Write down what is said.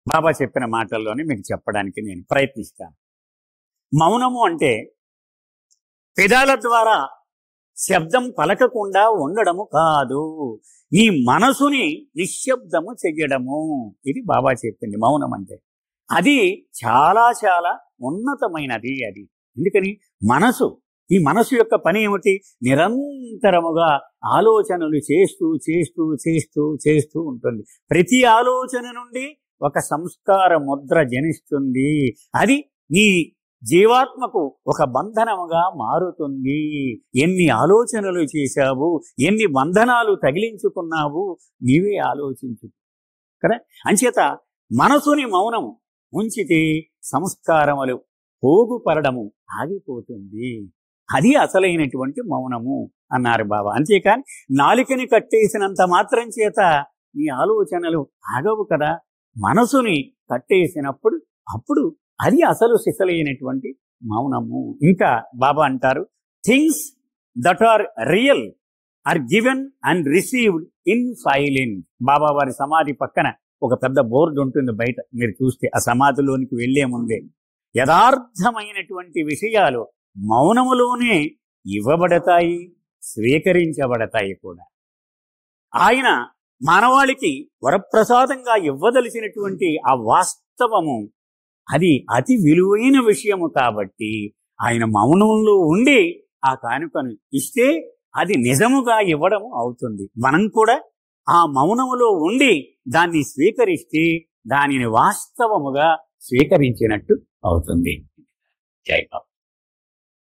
బాబా చెప్పిన మాటల్లోనే మీకు చెప్పడానికి నేను ప్రయత్నిస్తాను. మౌనము అంటే పెదాల ద్వారా శబ్దం పలకకుండా ఉండడము కాదు, నీ మనసుని నిశ్శబ్దము చెయ్యడము. ఇది బాబా చెప్పింది మౌనం అంటే. అది చాలా చాలా ఉన్నతమైనది. అది ఎందుకని ఈ మనసు యొక్క పని ఏమిటి? నిరంతరముగా ఆలోచనలు చేస్తూ చేస్తూ చేస్తూ చేస్తూ ఉంటుంది. ప్రతి ఆలోచన నుండి ఒక సంస్కార ముద్ర జనిస్తుంది. అది నీ జీవాత్మకు ఒక బంధనముగా మారుతుంది. ఎన్ని ఆలోచనలు చేశావు, ఎన్ని బంధనాలు తగిలించుకున్నావు, నీవే ఆలోచించు కదా. అంచేత మనసుని మౌనము ఉంచితే సంస్కారములు పోగుపడము ఆగిపోతుంది. అది అసలైనటువంటి మౌనము అన్నారు బాబా. అంతేకాని నాలికని కట్టేసినంత మాత్రం చేత నీ ఆలోచనలు ఆగవు కదా. మనసుని కట్టేసినప్పుడు అప్పుడు అది అసలు సిసలైనటువంటి మౌనము. ఇంకా బాబా అంటారు, things that are real are given and received in silence. Baba వారి సమాధి పక్కన ఒక పెద్ద బోర్డు ఉంటుంది బయట, మీరు చూస్తే ఆ సమాధిలోనికి వెళ్లే ముందే యథార్థమైనటువంటి విషయాలు మౌనములోనే ఇవ్వబడతాయి, స్వీకరించబడతాయి కూడా. ఆయన మానవాళికి వరప్రసాదంగా ఇవ్వదలిచినటువంటి ఆ వాస్తవము అది అతి విలువైన విషయము కాబట్టి ఆయన మౌనంలో ఉండి ఆ కానుకను ఇస్తే అది నిజముగా ఇవ్వడం అవుతుంది. మనం కూడా ఆ మౌనములో ఉండి దాన్ని స్వీకరిస్తే దానిని వాస్తవముగా స్వీకరించినట్టు అవుతుంది. జై బాబా.